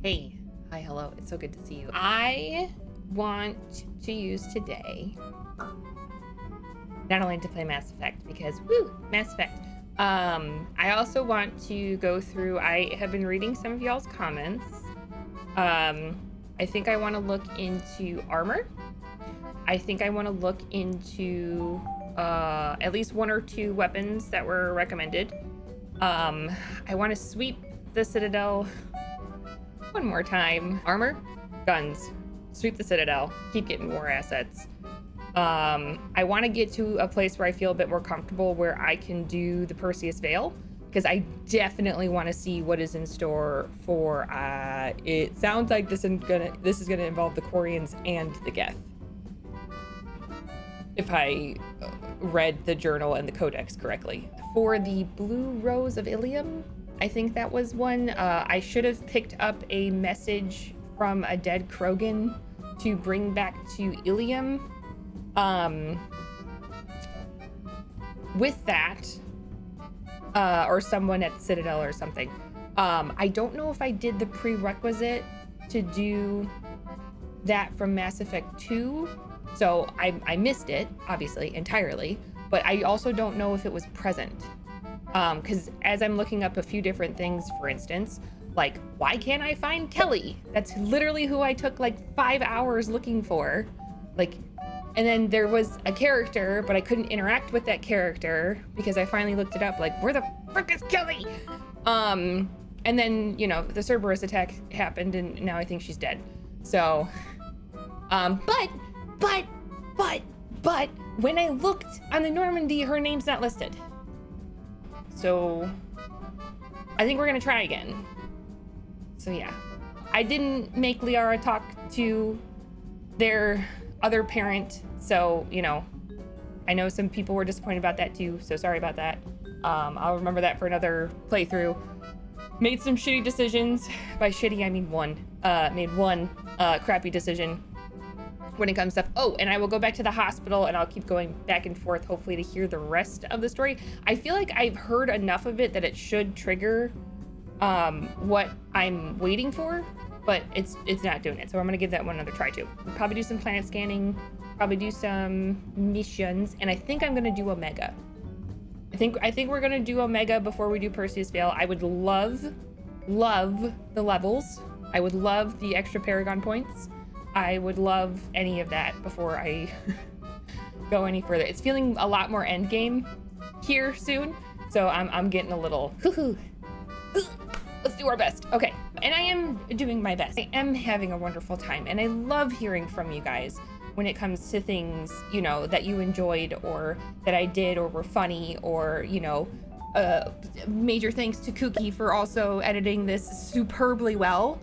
Hey, hi, hello. It's so good to see you. I want to use today not only to play Mass Effect because Mass Effect. I also want to go through. I have been reading some of y'all's comments. I think I want to look into armor. I think I want to look into at least one or two weapons that were recommended. I want to sweep the Citadel one more time. Armor, guns, sweep the Citadel, keep getting more assets. I want to get to a place where I feel a bit more comfortable where I can do the Perseus Veil, because I definitely want to see what is in store for it sounds like this is gonna involve the Quarians and the Geth, if I read the journal and the codex correctly. For the Blue Rose of Ilium, I think that was one. I should have picked up a message from a dead Krogan to bring back to Ilium. With that, or someone at Citadel or something. I don't know if I did the prerequisite to do that from Mass Effect 2. So I missed it, obviously, entirely, but I also don't know if it was present. Because as I'm looking up a few different things, for instance, like, why can't I find Kelly? That's literally who I took like 5 hours looking for. Like, and then there was a character, but I couldn't interact with that character because I finally looked it up, like, where the frick is Kelly? And then, you know, the Cerberus attack happened and now I think she's dead. So, but when I looked on the Normandy, her name's not listed. So I think we're gonna try again. So yeah, I didn't make Liara talk to their other parent. So, you know, I know some people were disappointed about that too. So sorry about that. I'll remember that for another playthrough. Made some shitty decisions. By shitty, I mean one. Made one crappy decision when it comes to stuff. Oh, and I will go back to the hospital and I'll keep going back and forth, hopefully, to hear the rest of the story. I feel like I've heard enough of it that it should trigger what I'm waiting for, but it's not doing it. So I'm gonna give that one another try too. We'll probably do some planet scanning, probably do some missions, and I think I'm gonna do Omega. I think we're gonna do Omega before we do Perseus Veil. I would love the levels. I would love the extra Paragon points. I would love any of that before I go any further. It's feeling a lot more end game here soon, so I'm getting a little let's do our best. Okay, and I am doing my best. I am having a wonderful time, and I love hearing from you guys when it comes to things, you know, that you enjoyed or that I did or were funny, or, you know, major thanks to Kooky for also editing this superbly well.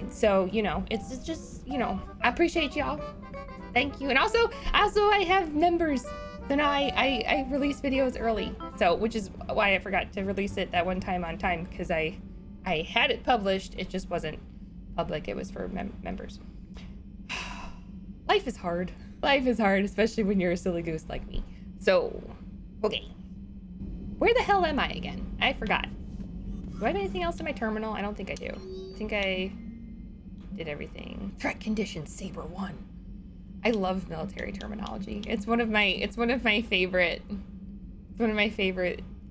So, you know, it's just, you know, I appreciate y'all. Thank you. And also I have members. So now I release videos early. So, which is why I forgot to release it that one time on time, because I had it published. It just wasn't public. It was for members. Life is hard. Life is hard, especially when you're a silly goose like me. So, okay. Where the hell am I again? I forgot. Do I have anything else in my terminal? I don't think I do. I think I did everything. Threat condition Saber 1. I love military terminology. It's one of my favorite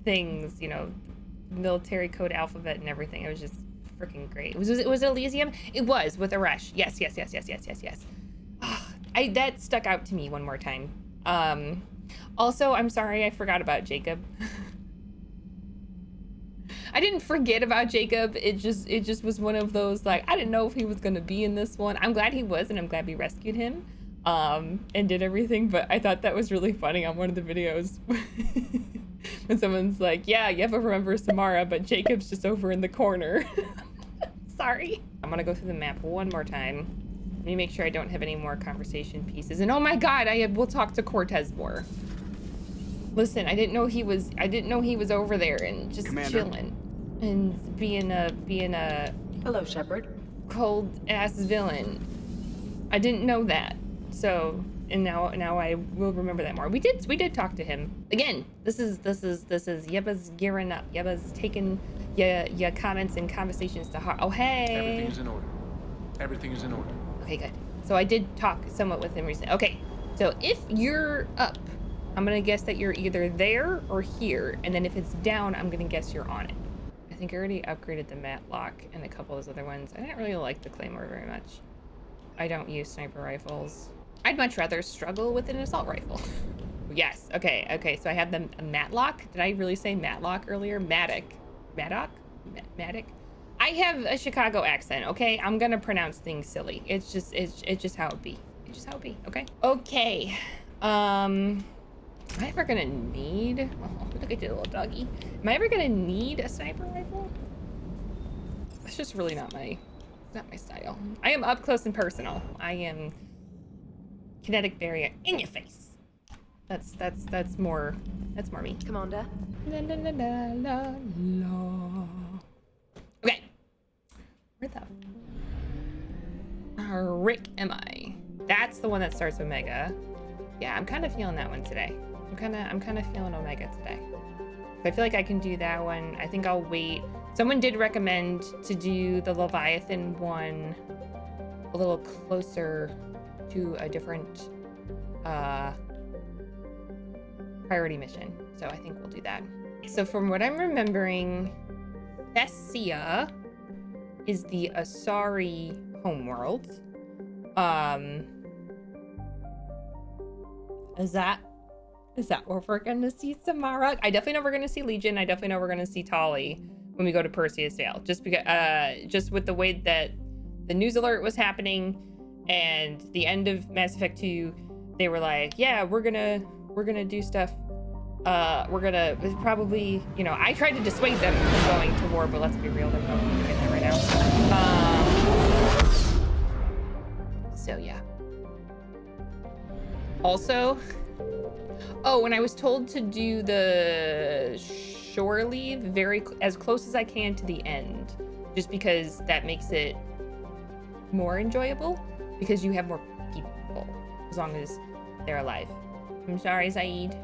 things, you know, military code alphabet and everything. It was just freaking great. It was Elysium? It was with Aresh. Yes. That stuck out to me one more time. Also, I'm sorry I forgot about Jacob. I didn't forget about Jacob. It just was one of those, like, I didn't know if he was gonna be in this one. I'm glad he was, and I'm glad we rescued him, and did everything. But I thought that was really funny on one of the videos when someone's like, "Yeah, Yebba remembers Samara, but Jacob's just over in the corner." Sorry. I'm gonna go through the map one more time. Let me make sure I don't have any more conversation pieces. And oh my God, we'll talk to Cortez more. Listen, I didn't know he was over there and just chilling and being a Hello, Shepard. cold ass villain. I didn't know that. So, and now I will remember that more. We did talk to him. Again, this is Yebba's gearing up. Yebba's taking your comments and conversations to heart. Oh, hey. Everything is in order. Everything is in order. Okay, good. So I did talk somewhat with him recently. Okay, so if you're up, I'm gonna guess that you're either there or here, and then if it's down, I'm gonna guess you're on it. I think I already upgraded the matlock and a couple of those other ones. I didn't really like the claymore very much. I don't use sniper rifles. I'd much rather struggle with an assault rifle. Yes, okay, so I have the matlock. Did I really say matlock earlier? Maddock. I have a Chicago accent, okay? I'm gonna pronounce things silly. It's just how it be. It's just how it be, okay? Okay, am I ever gonna need, oh, look at you little doggy. Am I ever gonna need a sniper rifle? That's just really not my style. I am up close and personal. I am kinetic barrier in your face. That's more me. Commander. La, la, la, la, la. Okay. Where the Rick am I? That's the one that starts with Omega. Yeah, I'm kind of feeling that one today. I'm kind of feeling Omega today. I feel like I can do that one. I think I'll wait. Someone did recommend to do the Leviathan one a little closer to a different priority mission. So I think we'll do that. So from what I'm remembering, Thessia is the Asari homeworld. Is that where we're gonna see Samara? I definitely know we're gonna see Legion. I definitely know we're gonna see Tali when we go to Perseus Vale. Just because, just with the way that the news alert was happening and the end of Mass Effect 2, they were like, yeah, we're gonna do stuff. We're gonna probably, you know, I tried to dissuade them from going to war, but let's be real, they're probably doing that right now. So yeah. Also, oh, when I was told to do the shore leave as close as I can to the end, just because that makes it more enjoyable, because you have more people as long as they're alive. I'm sorry, Zaid.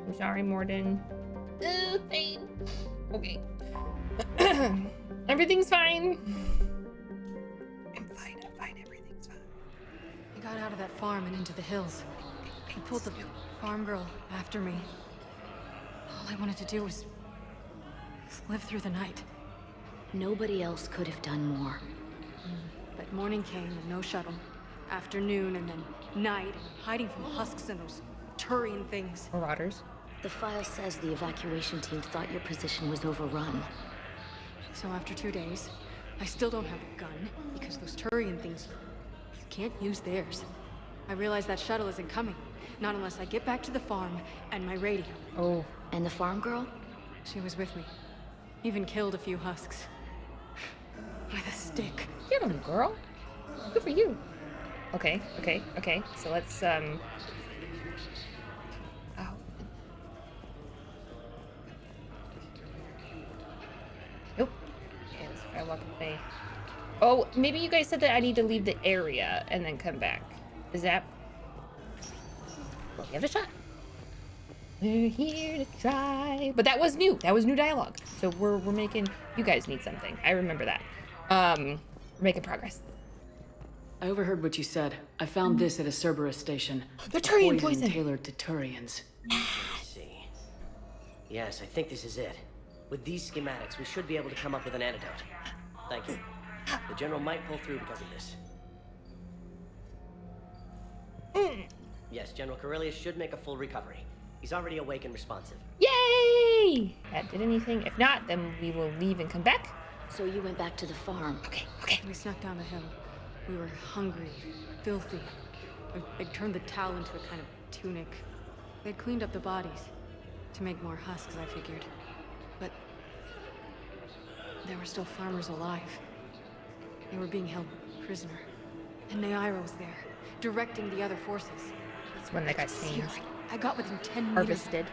I'm sorry, Morden. Fine. Okay. Everything's fine. I'm fine. Everything's fine. I got out of that farm and into the hills. I pulled the farm girl after me. All I wanted to do was live through the night. Nobody else could have done more. But morning came and no shuttle. Afternoon and then night, hiding from husks and those Turian things. Marauders. The file says the evacuation team thought your position was overrun. So after 2 days, I still don't have a gun because those Turian things, you can't use theirs. I realize that shuttle isn't coming, not unless I get back to the farm and my radio. Oh. And the farm girl? She was with me. Even killed a few husks. With a stick. Get him, girl. Good for you. Okay. So let's, oh. Nope. Okay, let's try walking away. Oh, maybe you guys said that I need to leave the area and then come back. Is that... Well, give it a shot. We're here to try. But that was new. That was new dialogue. So we're making... You guys need something. I remember that. We're making progress. I overheard what you said. I found this at a Cerberus station. The Turian poison. Tailored to Turians. I see. Yes, I think this is it. With these schematics, we should be able to come up with an antidote. Thank you. The General might pull through because of this. Yes, General Corellius should make a full recovery. He's already awake and responsive. Yay! That did anything. If not, then we will leave and come back. So you went back to the farm. Okay. We snuck down the hill. We were hungry, filthy. They'd turned the towel into a kind of tunic. They'd cleaned up the bodies to make more husks, I figured. But there were still farmers alive. They were being held prisoner. And Naira was there, directing the other forces. That's when that got changed. I got within 10 meters. Harvested.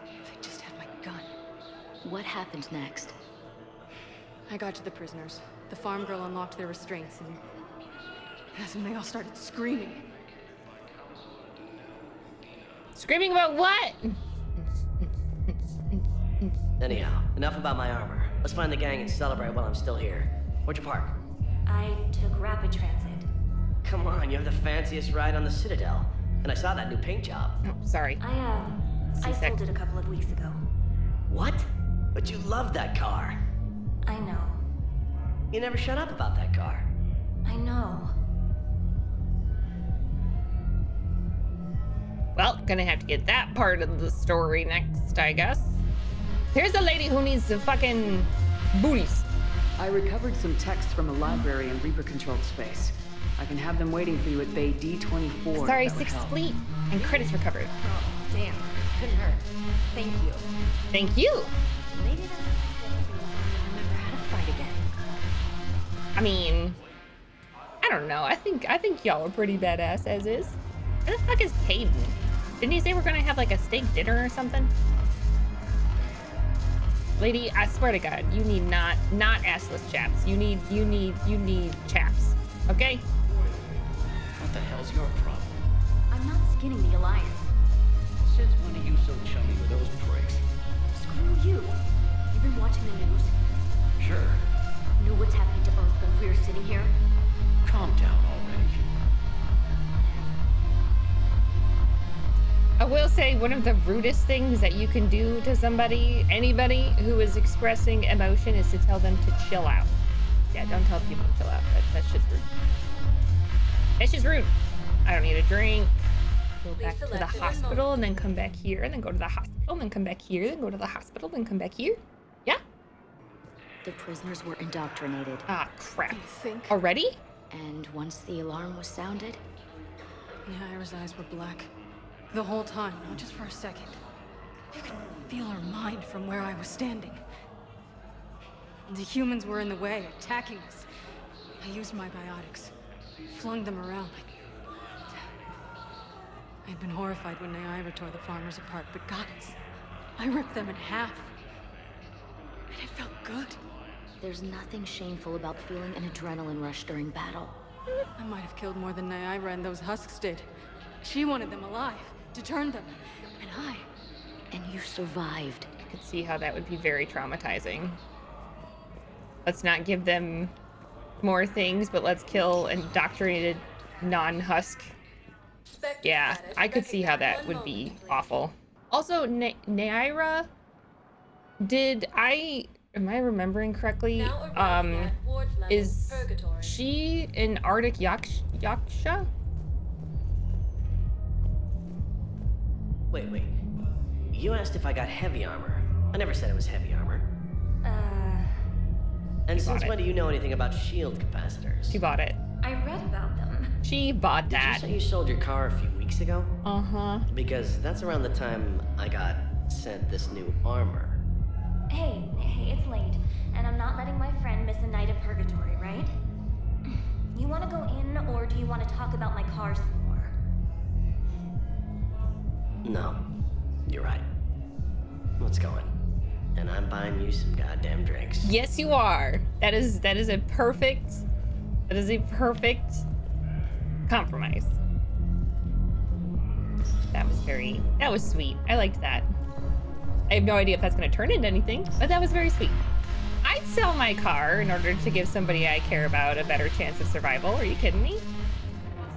If I just had my gun. What happened next? I got to the prisoners. The farm girl unlocked their restraints, and that's when they all started screaming. Screaming about what? Anyhow, enough about my armor. Let's find the gang and celebrate while I'm still here. Where'd you park? I took rapid transit. Come on, you have the fanciest ride on the Citadel. And I saw that new paint job. Oh, sorry. I Seasick. sold it a couple of weeks ago. What? But you love that car. I know. You never shut up about that car. I know. Well, gonna have to get that part of the story next, I guess. Here's a lady who needs some fucking booties. I recovered some texts from a library in Reaper-controlled space. I can have them waiting for you at Bay D24. Sorry, if that would 6th help. Fleet. And credits recovered. Oh, damn. Couldn't hurt. Thank you. Thank you. Maybe that's I remember how to fight again. I mean, I don't know. I think y'all are pretty badass as is. Where the fuck is Caden? Didn't he say we're gonna have like a steak dinner or something? Lady, I swear to God, you need not assless chaps. You need chaps. Okay? What the hell's your problem? I'm not skinning the Alliance. Since when are you so chummy with those pricks? Screw you. You've been watching the news. Sure. Know what's happening to Earth when we're sitting here? Calm down already. I will say one of the rudest things that you can do to anybody who is expressing emotion, is to tell them to chill out. Yeah, don't tell people to chill out. That's just rude. That's just rude. I don't need a drink. Go back to the hospital and then come back here and then go to the hospital and then come back here, then go to the hospital, then come back here. Yeah? The prisoners were indoctrinated. Ah, crap. You think? Already? And once the alarm was sounded, Naira's eyes were black. The whole time, not just for a second. You could feel her mind from where I was standing. The humans were in the way, attacking us. I used my biotics, flung them around like... I'd been horrified when Naira tore the farmers apart, but gods, I ripped them in half. And it felt good. there's nothing shameful about feeling an adrenaline rush during battle. I might have killed more than Naira and those husks did. She wanted them alive, to turn them, and I... And you survived. I could see how that would be very traumatizing. Let's not give them more things, but let's kill an indoctrinated non-husk. Yeah, I could see how that would be awful. Also, Naira, am I remembering correctly? Is she an Arctic Yaksha? Wait. You asked if I got heavy armor. I never said it was heavy armor. And since when do you know anything about shield capacitors? She bought it. I read about them. She bought Did you that. say you sold your car a few weeks ago? Uh-huh. Because that's around the time I got sent this new armor. Hey, it's late, and I'm not letting my friend miss a night of purgatory, right? You want to go in, or do you want to talk about my car some more? No, you're right. Let's go in. And I'm buying you some goddamn drinks. Yes, you are. That is a perfect compromise. That was sweet. I liked that. I have no idea if that's going to turn into anything, but that was very sweet. I'd sell my car in order to give somebody I care about a better chance of survival. Are you kidding me?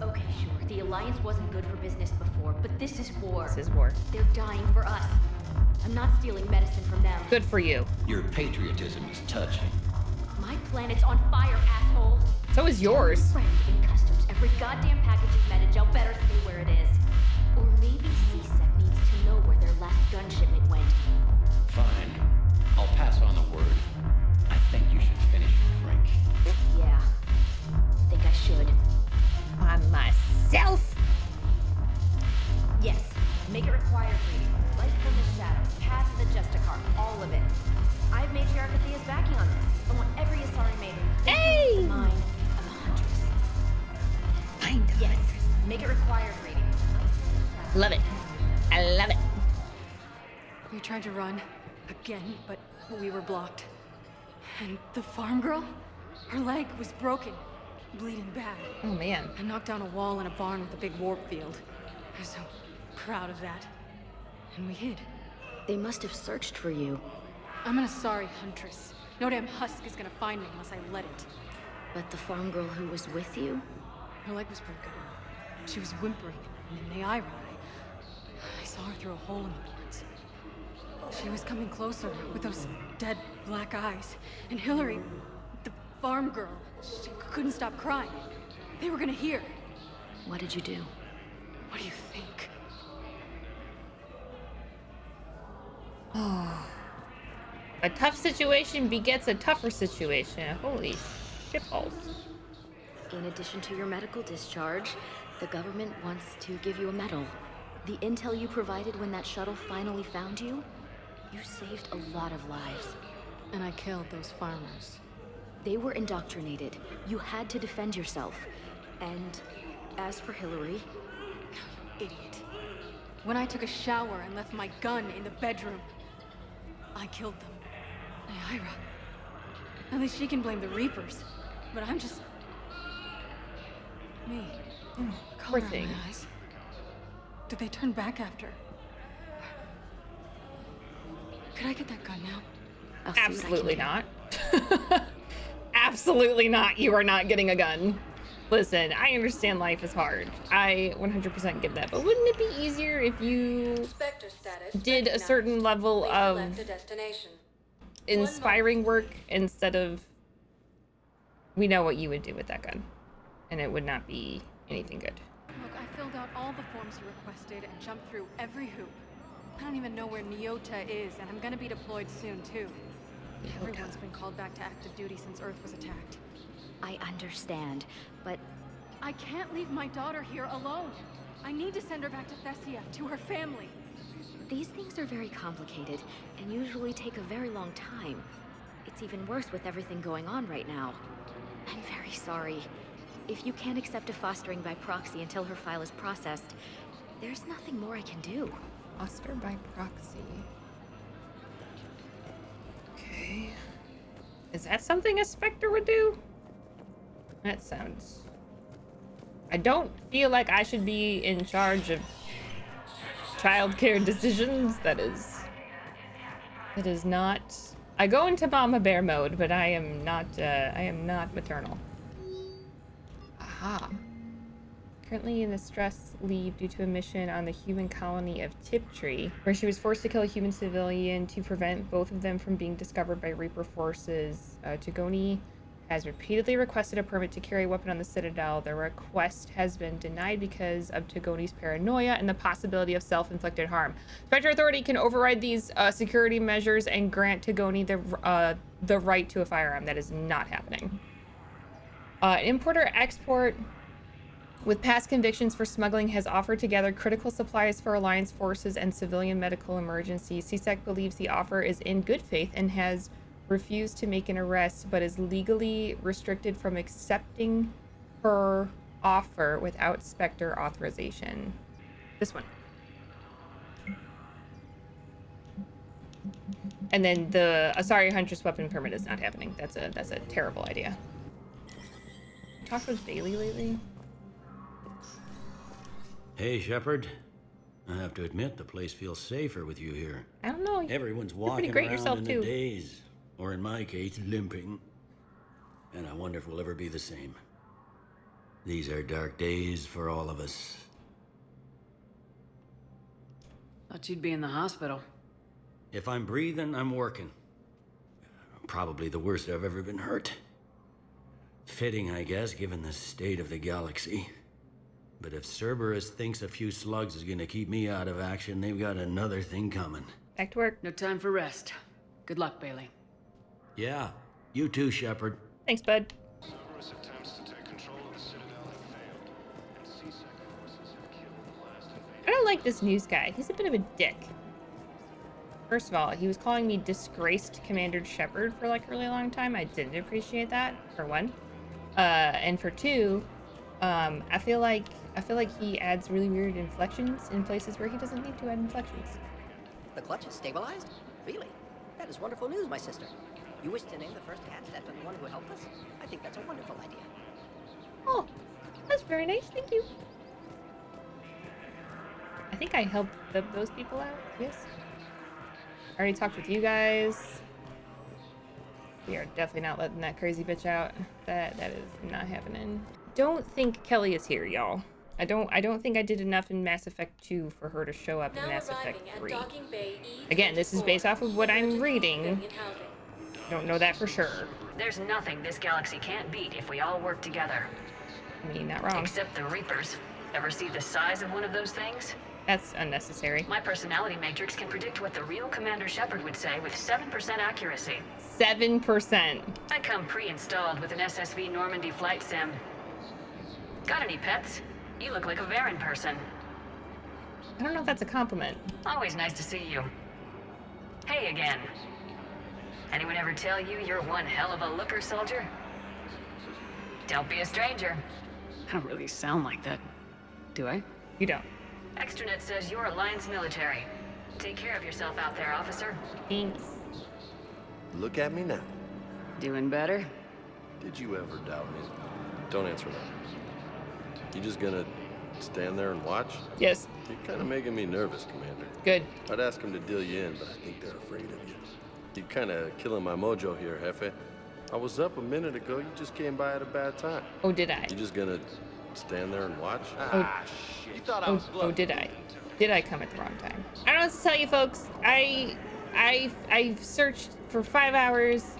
Okay, sure. The Alliance wasn't good for business before, but this is war. This is war. They're dying for us. I'm not stealing medicine from them. Good for you. Your patriotism is touching. My planet's on fire, asshole. So is yours. Friend in customs, every goddamn package of Metagel better stay where it is. Or maybe CSEC needs to know where their last gun shipment went. Fine. I'll pass on the word. I think you should finish your drink. Yeah. Think I should. On myself. Yes. Make it required reading. Light from the shadows, path to the Justicar, all of it. I have Matriarch Athea's backing on this. I want every Asari maiden. Hey! The mind of a huntress. Mind of a Yes. huntress. Make it required reading. Love it. I love it. We tried to run, again, but we were blocked. And the farm girl? Her leg was broken, bleeding bad. Oh man. I knocked down a wall in a barn with a big warp field. I was so proud of that. And we hid. They must have searched for you. I'm an Asari huntress. No damn husk is gonna find me unless I let it. But the farm girl who was with you? Her leg was broken. She was whimpering, and in the eye I saw her through a hole in the boards. She was coming closer with those dead black eyes. And Hillary, the farm girl, she couldn't stop crying. They were gonna hear. What did you do? What do you think? A tough situation begets a tougher situation. Holy shitballs. In addition to your medical discharge, the government wants to give you a medal. The intel you provided when that shuttle finally found you, you saved a lot of lives. And I killed those farmers. They were indoctrinated. You had to defend yourself. And as for Hillary... Idiot. When I took a shower and left my gun in the bedroom, I killed them. Ira. At least she can blame the Reapers. But I'm just... me. Poor Color thing. in my eyes. Did they turn back after? Could I get that gun now? I'll see what I can Absolutely do. not. Absolutely not. You are not getting a gun. Listen, I understand life is hard. I 100% get that. But wouldn't it be easier if you did a certain level of inspiring work instead of... We know what you would do with that gun. And it would not be anything good. Look, I filled out all the forms you requested and jumped through every hoop. I don't even know where Nyota is, and I'm gonna be deployed soon, too. Everyone's been called back to active duty since Earth was attacked. I understand, but I can't leave my daughter here alone. I need to send her back to Thessia, to her family. these things are very complicated and usually take a very long time. It's even worse with everything going on right now. I'm very sorry. If you can't accept a fostering by proxy until her file is processed, there's nothing more I can do. Foster by proxy. Okay. Is that something a Spectre would do? That sounds... I don't feel like I should be in charge of childcare decisions. That is not... I go into Mama Bear mode, but I am not maternal. Aha. Currently in a stress leave due to a mission on the human colony of Tiptree, where she was forced to kill a human civilian to prevent both of them from being discovered by Reaper forces. Tugoni has repeatedly requested a permit to carry a weapon on the Citadel. The request has been denied because of Tugoni's paranoia and the possibility of self-inflicted harm. Spectre Authority can override these security measures and grant Tugoni the right to a firearm. That is not happening. Importer-export with past convictions for smuggling has offered to gather critical supplies for Alliance forces and civilian medical emergencies. CSEC believes the offer is in good faith and has refused to make an arrest, but is legally restricted from accepting her offer without Spectre authorization. This one. And then the Asari Huntress weapon permit is not happening. That's a terrible idea. Talked with Bailey lately? Hey, Shepard. I have to admit, the place feels safer with you here. I don't know. Everyone's You're pretty walking great around yourself, in too. a daze, or in my case, limping. And I wonder if we'll ever be the same. These are dark days for all of us. Thought you'd be in the hospital. If I'm breathing, I'm working. Probably the worst I've ever been hurt. Fitting, I guess, given the state of the galaxy. But if Cerberus thinks a few slugs is gonna keep me out of action, they've got another thing coming. Back to work. No time for rest. Good luck, Bailey. Yeah, you too, Shepard. Thanks, bud. Numerous attempts to take control of the Citadel have failed, and CSEC forces have killed the last invader. I don't like this news guy. He's a bit of a dick. First of all, he was calling me disgraced Commander Shepard for like a really long time. I didn't appreciate that, for one. And for two, I feel like he adds really weird inflections in places where he doesn't need to add inflections. The clutch is stabilized? Really? That is wonderful news, my sister. You wish to name the first cat after the one who helped us? I think that's a wonderful idea. Oh, that's very nice. Thank you. I think I helped those people out. Yes. I already talked with you guys. We are definitely not letting that crazy bitch out. That is not happening. Don't think Kelly is here, y'all. I don't think I did enough in Mass Effect 2 for her to show up in Mass Effect 3. Again, this is based off of what I'm reading. I don't know that for sure. There's nothing this galaxy can't beat if we all work together. I mean, not wrong. Except the Reapers. Ever see the size of one of those things? That's unnecessary. My personality matrix can predict what the real Commander Shepard would say with 7% accuracy. 7%. I come pre-installed with an SSV Normandy flight sim. Got any pets? You look like a Varen person. I don't know if that's a compliment. Always nice to see you. Hey again. Anyone ever tell you you're one hell of a looker, soldier? Don't be a stranger. I don't really sound like that, do I? You don't. Extranet says you're Alliance military. Take care of yourself out there, officer. Thanks. Look at me now. Doing better? Did you ever doubt me? Don't answer that. You just gonna stand there and watch? Yes. You're kind of making me nervous, Commander. Good. I'd ask them to deal you in, but I think they're afraid of you. You're kind of killing my mojo here, Jefe. I was up a minute ago. You just came by at a bad time. Oh, did I? You just gonna stand there and watch? Shit. You thought I was Oh, did I? Did I come at the wrong time? I don't know what to tell you, folks. I've searched for 5 hours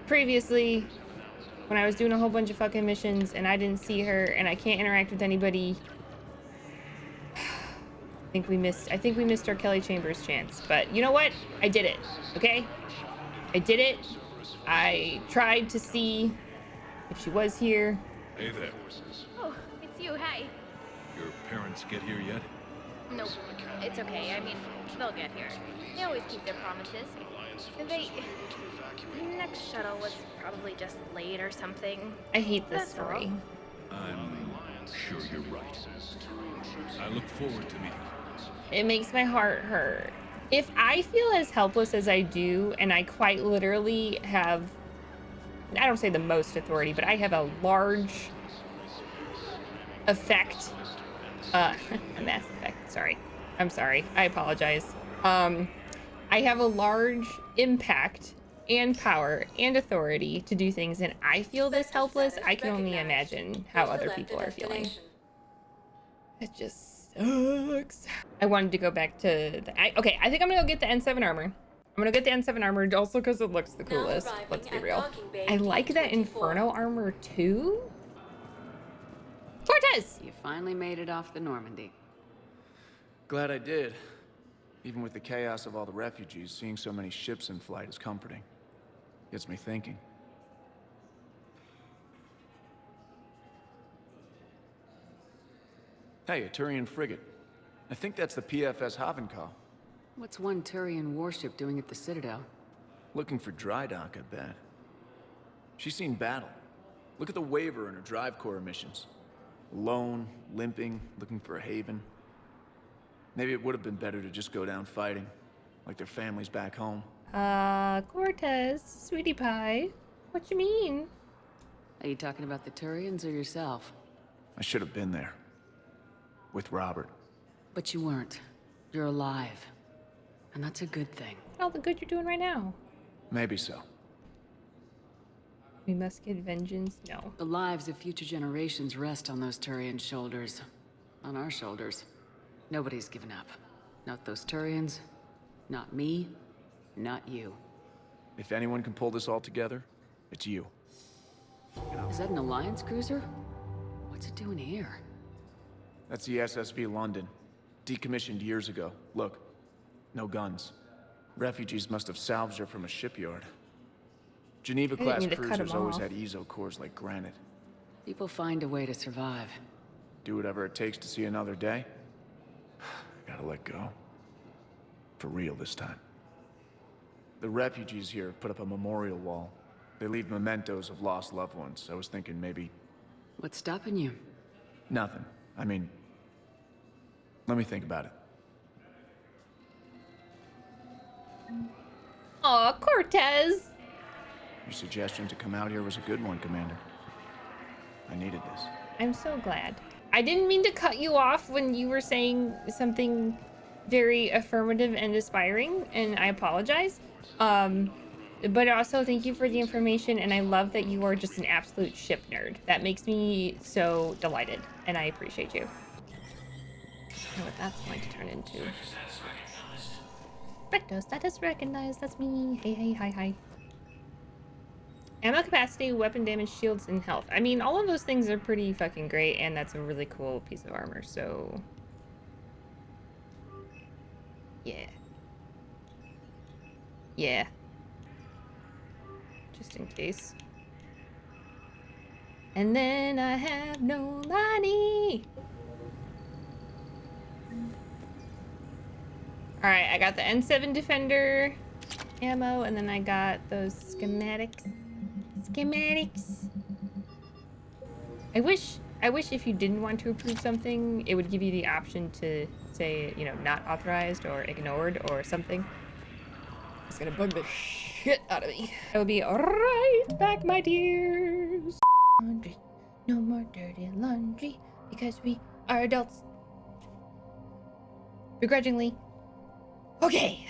previously when I was doing a whole bunch of fucking missions and I didn't see her and I can't interact with anybody. I think we missed our Kelly Chambers chance, but you know what? I did it. Okay? I did it. I tried to see if she was here. Hey there. Oh, it's you. Hi. Your parents get here yet? Nope. It's okay. I mean, they'll get here. They always keep their promises. Next shuttle was probably just late or something. I hate this That's story. all. I'm sure you're right. I look forward to meeting you. It makes my heart hurt. If I feel as helpless as I do, and I quite literally have, I don't say the most authority, but I have a large effect, a mass effect, sorry. I'm sorry, I apologize. I have a large impact and power and authority to do things, and I feel this helpless. I can only imagine how other people are feeling. It just sucks. I wanted to go back to okay, I think I'm gonna go get the N7 armor. I'm gonna get the N7 armor also because it looks the coolest. Let's be real. I like that Inferno armor too. Cortez! You finally made it off the Normandy. Glad I did. Even with the chaos of all the refugees, seeing so many ships in flight is comforting. Gets me thinking. Hey, a Turian frigate. I think that's the PFS Havenkal. What's one Turian warship doing at the Citadel? Looking for dry dock, I bet. She's seen battle. Look at the waiver in her drive core emissions. Alone, limping, looking for a haven. Maybe it would have been better to just go down fighting, like their families back home. Cortez, sweetie pie. What you mean? Are you talking about the Turians or yourself? I should have been there. With Robert. But you weren't. You're alive. And that's a good thing. All the good you're doing right now. Maybe so. We must get vengeance? No. The lives of future generations rest on those Turian shoulders. On our shoulders. Nobody's given up. Not those Turians. Not me. Not you. If anyone can pull this all together, it's you. Is that an Alliance cruiser? What's it doing here? That's the SSV London. Decommissioned years ago. Look. No guns. Refugees must have salvaged her from a shipyard. Geneva-class cruisers always had EZO cores like granite. People find a way to survive. Do whatever it takes to see another day. Gotta let go. For real this time. The refugees here put up a memorial wall. They leave mementos of lost loved ones. I was thinking maybe... What's stopping you? Nothing. I mean... Let me think about it. Aw, Cortez! Your suggestion to come out here was a good one, Commander. I needed this. I'm so glad. I didn't mean to cut you off when you were saying something very affirmative and aspiring, and I apologize. but also thank you for the information, and I love that you are just an absolute ship nerd. That makes me so delighted, and I appreciate you. I know what that's going to turn into. Recto status recognized. That's me. Hey, hey, hi, hi. Ammo capacity, weapon damage, shields, and health. I mean, all of those things are pretty fucking great, and that's a really cool piece of armor, so... yeah. Yeah. Just in case. And then I have no money! Alright, I got the N7 Defender ammo, and then I got those schematics. I wish if you didn't want to approve something, it would give you the option to say, you know, not authorized or ignored or something. It's gonna bug the shit out of me. I will be right back, my dears. Laundry. No more dirty laundry because we are adults. Begrudgingly. Okay.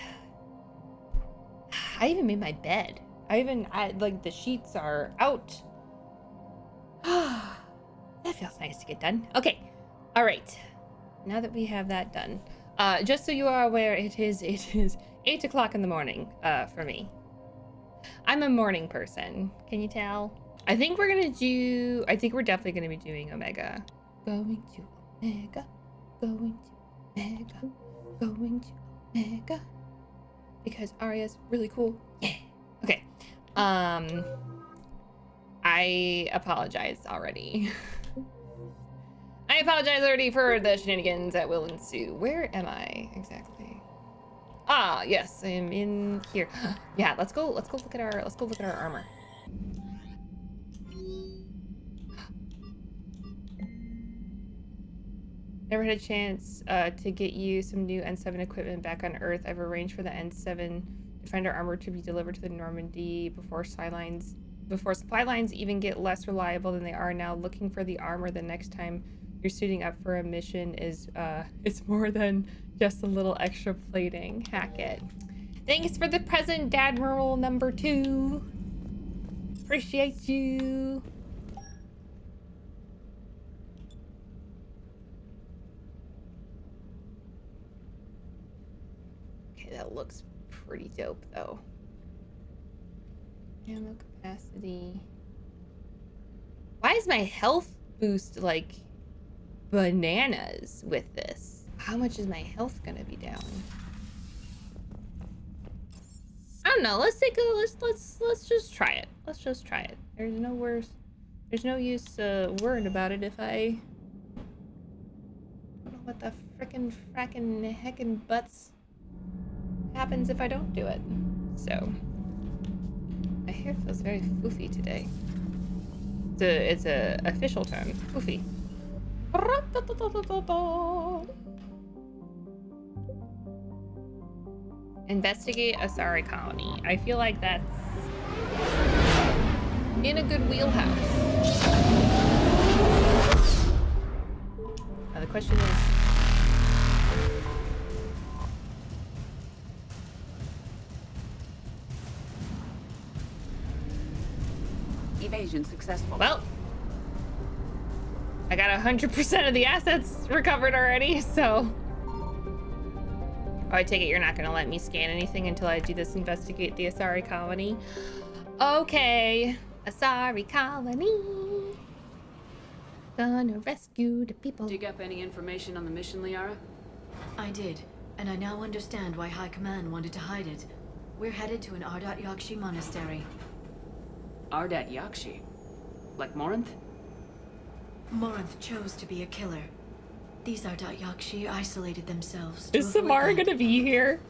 I even made my bed. I like the sheets are out. That feels nice to get done. Okay. All right. Now that we have that done, just so you are aware, it is 8 o'clock in the morning for me. I'm a morning person. Can you tell? I think we're definitely gonna be doing Omega. Going to Omega. Going to Omega. Going to Omega. Because Arya's really cool. Yeah. Okay. I apologize already. I apologize already for the shenanigans that will ensue. Where am I exactly? Ah, yes, I am in here. Yeah, let's go look at our armor. Never had a chance to get you some new N7 equipment back on Earth. I've arranged for the N7 Defender armor to be delivered to the Normandy before supply lines even get less reliable than they are now. Looking for the armor the next time you're suiting up for a mission is it's more than just a little extra plating. Hack it. Thanks for the present, Dadmiral number 2. Appreciate you. Okay, that looks pretty dope though. Ammo capacity. Why is my health boost like bananas with this? How much is my health gonna be down? I don't know. Let's just try it. Let's just try it. There's no use worrying about it if I don't know what the frickin' heckin' butts happens if I don't do it. So my hair feels very foofy today. It's a official term, foofy. Investigate Asari colony. I feel like that's in a good wheelhouse. Now the question is, evasion successful. Well, I got 100% of the assets recovered already, so. Oh, I take it you're not gonna let me scan anything until I do this investigate the Asari colony. Okay, Asari colony. Gonna rescue the people. Dig up any information on the mission, Liara? I did, and I now understand why High Command wanted to hide it. We're headed to an Ardat Yakshi monastery. Ardat Yakshi? Like Morinth? Morinth chose to be a killer. These Ardat Yakshi isolated themselves. Is Samara gonna be here?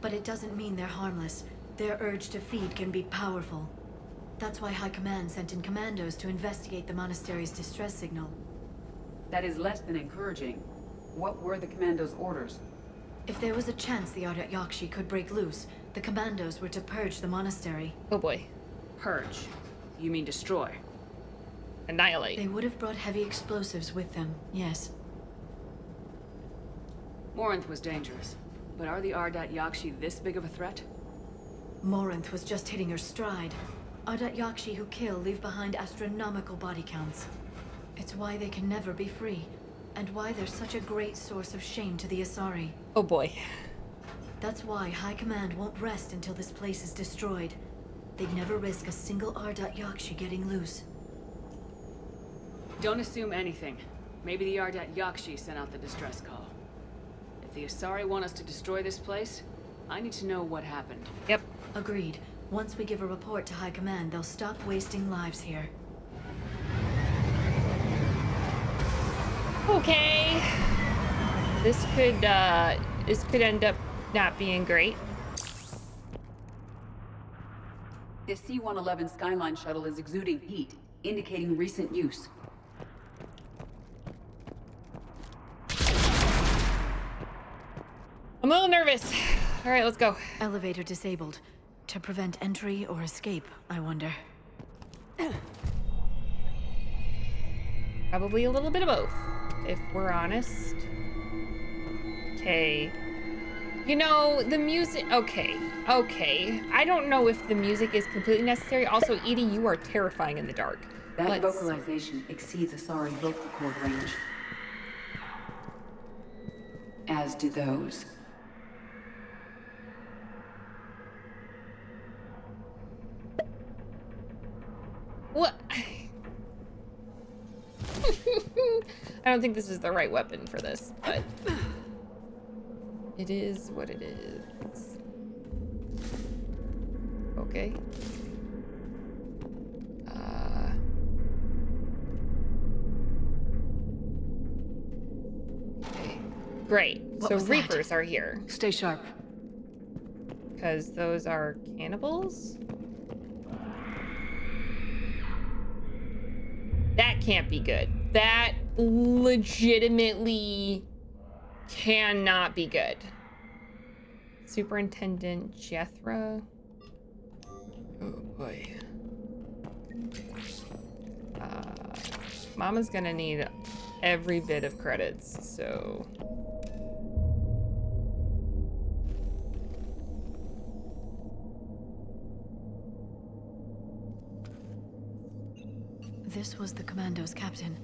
But it doesn't mean they're harmless. Their urge to feed can be powerful. That's why High Command sent in commandos to investigate the monastery's distress signal. That is less than encouraging. What were the commandos' orders? If there was a chance the Ardat Yakshi could break loose, the commandos were to purge the monastery. Oh boy. Purge? You mean destroy? Annihilate. They would have brought heavy explosives with them, yes. Morinth was dangerous, but are the Ardat Yakshi this big of a threat? Morinth was just hitting her stride. Ardat Yakshi who kill leave behind astronomical body counts. It's why they can never be free, and why they're such a great source of shame to the Asari. Oh boy. That's why High Command won't rest until this place is destroyed. They'd never risk a single Ardat Yakshi getting loose. Don't assume anything. Maybe the Ardat Yakshi sent out the distress call. If the Asari want us to destroy this place, I need to know what happened. Yep. Agreed. Once we give a report to High Command, they'll stop wasting lives here. Okay. This could end up not being great. The C-111 Skyline shuttle is exuding heat, indicating recent use. I'm a little nervous. All right, let's go. Elevator disabled. To prevent entry or escape, I wonder. Probably a little bit of both, if we're honest. Okay. You know, the music... Okay. I don't know if the music is completely necessary. Also, Edie, you are terrifying in the dark. That vocalization exceeds Asari vocal cord range. As do those. What? I don't think this is the right weapon for this, but it is what it is. Okay. Okay. Great. So Reapers are here. Stay sharp. Because those are cannibals? That can't be good. That legitimately cannot be good. Superintendent Jethra. Oh boy. Mama's gonna need every bit of credits, so. This was the Commando's captain.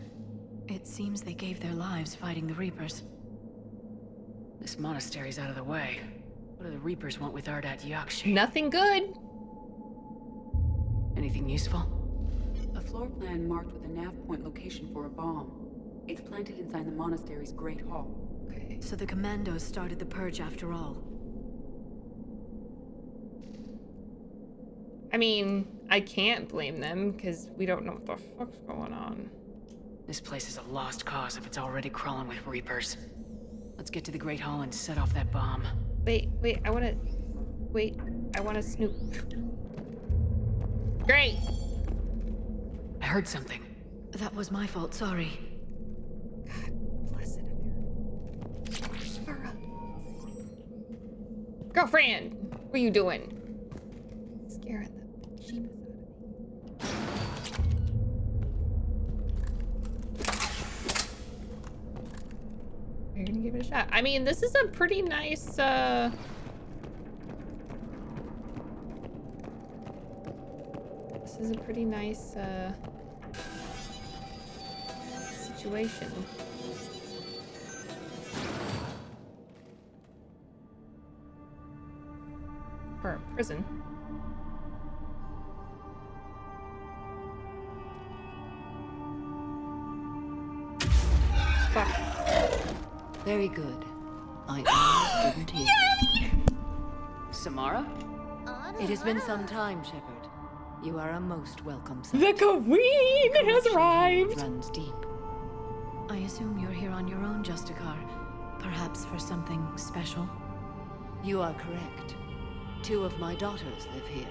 It seems they gave their lives fighting the Reapers. This monastery's out of the way. What do the Reapers want with Ardat Yakshi? Nothing good. Anything useful? A floor plan marked with a nav point location for a bomb. It's planted inside the monastery's Great Hall. Okay. So the Commandos started the purge after all. I mean, I can't blame them because we don't know what the fuck's going on. This place is a lost cause if it's already crawling with Reapers. Let's get to the Great Hall and set off that bomb. Wait, I wanna snoop. Great! I heard something. That was my fault, sorry. God bless it, Amira. Girlfriend, what are you doing? Scaring the cheapest out of me. You're gonna give it a shot. I mean, this is a pretty nice, situation. For a prison. Fuck. Very good. I almost didn't hear. Samara? It has been some time, Shepard. You are a most welcome sight. The Queen has arrived! Runs deep. I assume you're here on your own, Justicar. Perhaps for something special? You are correct. 2 of my daughters live here,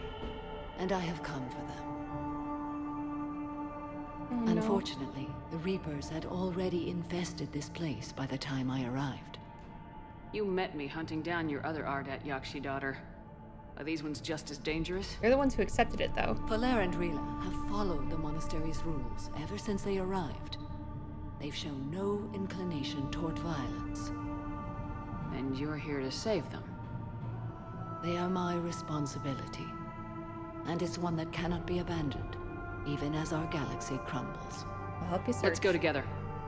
and I have come for them. Oh, Unfortunately, the Reapers had already infested this place by the time I arrived. You met me hunting down your other Ardat Yakshi daughter. Are these ones just as dangerous? You're the ones who accepted it, though. Valer and Rila have followed the monastery's rules ever since they arrived. They've shown no inclination toward violence. And you're here to save them. They are my responsibility. And it's one that cannot be abandoned, even as our galaxy crumbles. I'll help you search. Let's go together.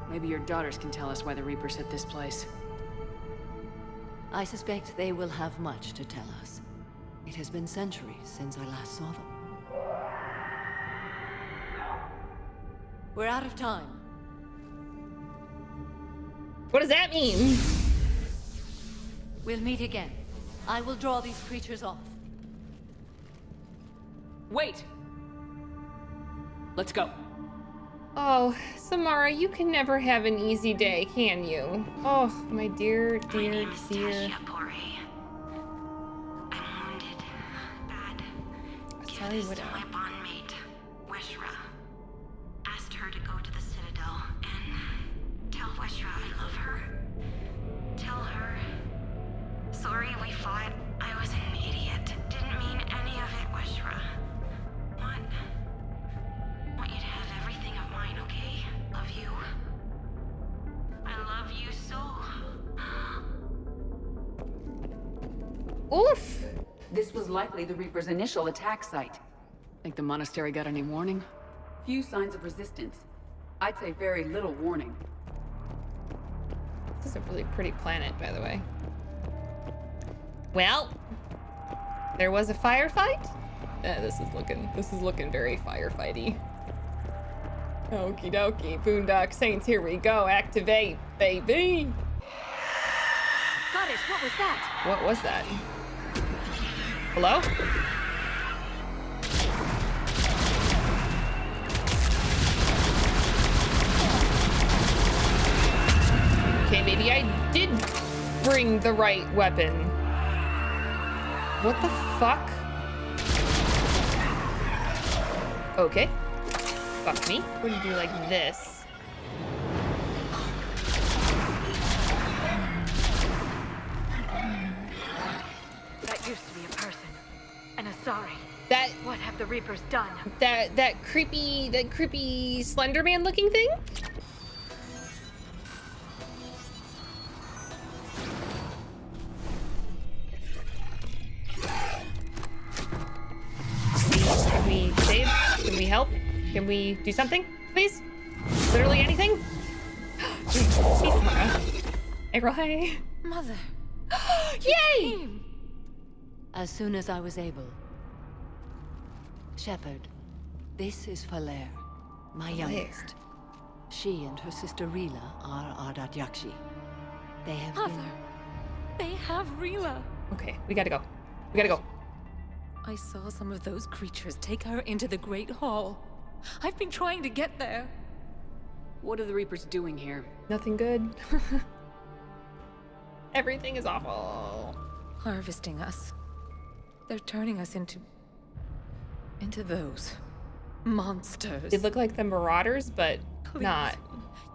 Maybe your daughters can tell us why the Reapers hit this place. I suspect they will have much to tell us. It has been centuries since I last saw them. We're out of time. What does that mean? We'll meet again. I will draw these creatures off. Wait! Let's go. Oh, Samara, you can never have an easy day, can you? Oh, my dear, dear, dear. Sorry, widow. My bondmate, Weshra. Asked her to go to the Citadel and tell Weshra I love her. Tell her. Sorry we fought. I was an idiot. Didn't mean any of it, Weshra. Want you to have everything of mine, okay? Love you. I love you so. Oof! This was likely the Reaper's initial attack site. Think the monastery got any warning? Few signs of resistance. I'd say very little warning. This is a really pretty planet, by the way. Well, there was a firefight? This is looking very firefighty. Okie dokie, Boondock Saints, here we go. Activate, baby! Goddess, what was that? What was that? Hello? Okay, maybe I did bring the right weapon. What the fuck? Okay. Fuck me. We're gonna do like this. That used to be a person. An Asari. That. What have the Reapers done? That creepy Slender Man looking thing? Can we save? Can we help? Can we do something, please? Literally anything? April, hey. Mother. Yay! As soon as I was able. Shepard, this is Falair, my youngest. She and her sister Rila are Ardat Yakshi. They have Mother, they have Rila. Okay, we gotta go. We gotta go. I saw some of those creatures take her into the Great Hall. I've been trying to get there. What are the Reapers doing here? Nothing good. Everything is awful. Harvesting us. They're turning us into those monsters. They look like the Marauders, but Please. not.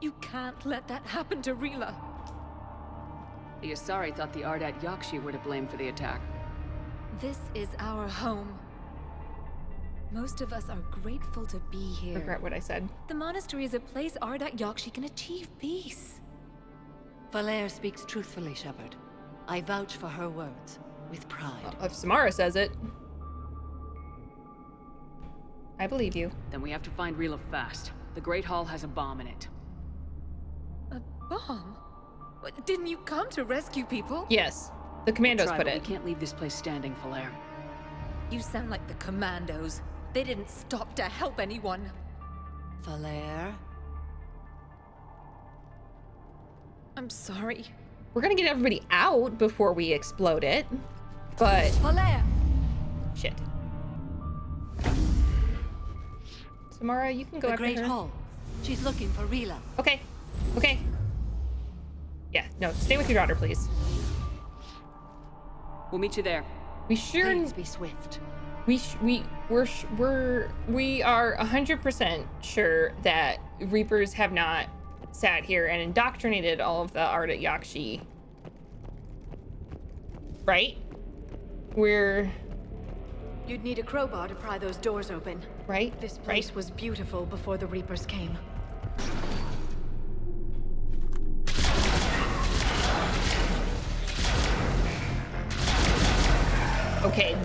You can't let that happen to Rila. The Asari thought the Ardat Yakshi were to blame for the attack. This is our home. Most of us are grateful to be here. Regret what I said. The monastery is a place Ardat Yakshi can achieve peace. Falair speaks truthfully, Shepard. I vouch for her words, with pride. Well, if Samara says it, I believe you. Then we have to find Rila fast. The Great Hall has a bomb in it. A bomb? What, didn't you come to rescue people? Yes. The commandos We'll try, put but it. We can't leave this place standing, Falair. You sound like the commandos. They didn't stop to help anyone. Falair? I'm sorry. We're gonna get everybody out before we explode it. But Falair! Shit. Samara, you can go The after Great her. Hall. She's looking for Rila. Okay. Okay. Yeah, no, stay with your daughter, please. We'll meet you there. We sure Please be swift. we are 100% sure that Reapers have not sat here and indoctrinated all of the Ardat Yakshi. Right? You'd need a crowbar to pry those doors open. Right? This place was beautiful before the Reapers came.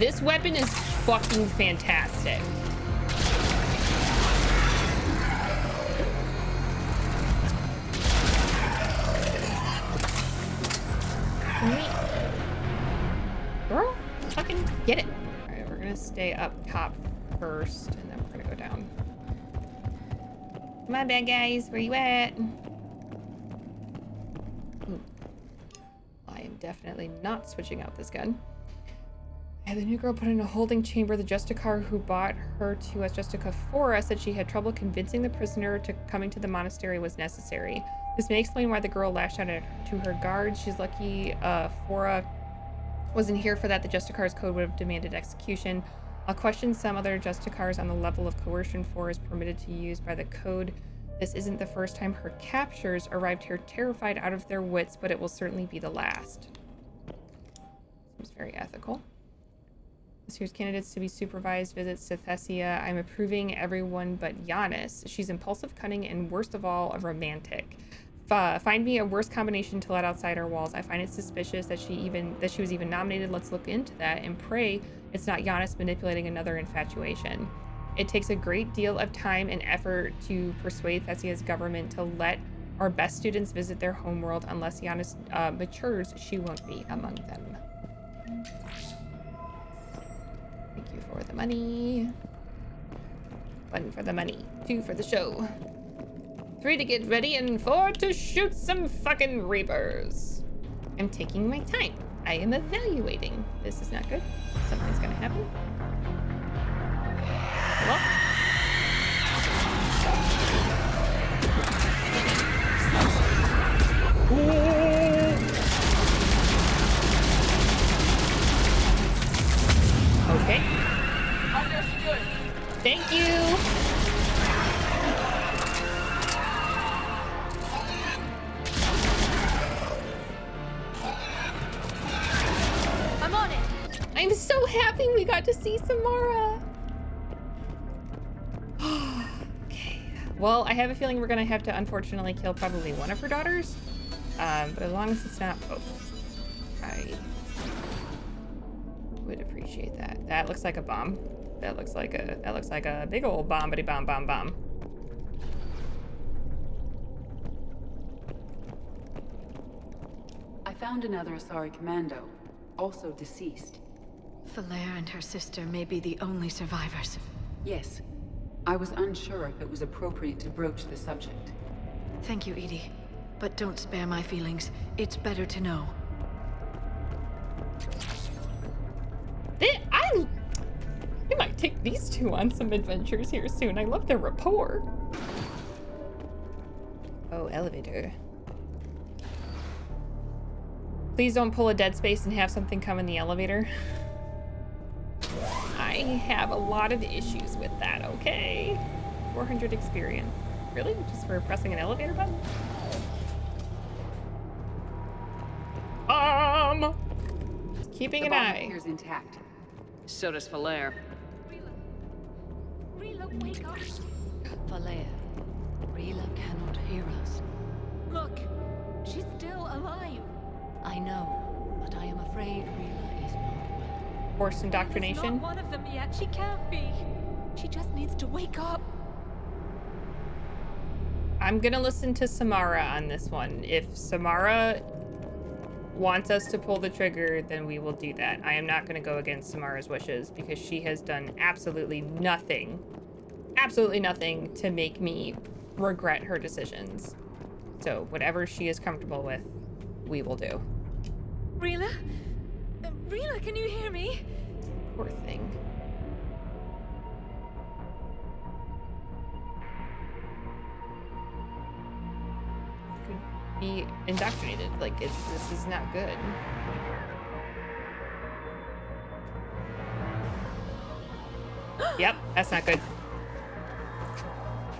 This weapon is fucking fantastic. Girl, fucking get it. All right, we're gonna stay up top first, and then we're gonna go down. Come on, bad guys, where you at? Ooh. I am definitely not switching out this gun. And the new girl put in a holding chamber. The Justicar who bought her to us, Justica Fora, said she had trouble convincing the prisoner to coming to the monastery was necessary. This may explain why the girl lashed out to her guards. She's lucky Fora wasn't here for that. The Justicar's code would have demanded execution. I'll question some other Justicars on the level of coercion Fora is permitted to use by the code. This isn't the first time her captors arrived here terrified out of their wits, but it will certainly be the last. Seems very ethical. This year's candidates to be supervised visits to Thessia. I'm approving everyone but Giannis. She's impulsive, cunning, and worst of all, a romantic. Find me a worse combination to let outside our walls. I find it suspicious that she was even nominated. Let's look into that and pray it's not Giannis manipulating another infatuation. It takes a great deal of time and effort to persuade Thessia's government to let our best students visit their homeworld. Unless Giannis matures, she won't be among them. Thank you for the money. 1 for the money, 2 for the show. 3 to get ready, and 4 to shoot some fucking Reapers. I'm taking my time. I am evaluating. This is not good. Something's gonna happen. Hello? Okay. Understood. Thank you. I'm on it. I'm so happy we got to see Samara. Okay. Well, I have a feeling we're gonna have to unfortunately kill probably one of her daughters. But as long as it's not both, I would appreciate that. That looks like a bomb. That looks like a big old bombity bomb bomb bomb. I found another Asari commando, also deceased. Falaire and her sister may be the only survivors. Yes. I was unsure if it was appropriate to broach the subject. Thank you, Edie. But don't spare my feelings. It's better to know. I might take these two on some adventures here soon. I love their rapport. Oh, elevator. Please don't pull a Dead Space and have something come in the elevator. I have a lot of issues with that, okay? 400 experience. Really? Just for pressing an elevator button? Keeping an eye. Here's intact. So does Falaire. Rila, wake up. Falaire, Rila cannot hear us. Look, she's still alive. I know, but I am afraid Rila is not well. Forced indoctrination? She's not one of them yet. She can't be. She just needs to wake up. I'm gonna listen to Samara on this one. If Samara wants us to pull the trigger, then we will do that. I am not gonna go against Samara's wishes because she has done absolutely nothing to make me regret her decisions. So whatever she is comfortable with, we will do. Rila? Rila, can you hear me? Poor thing. Be indoctrinated. Like, this is not good. Yep, that's not good.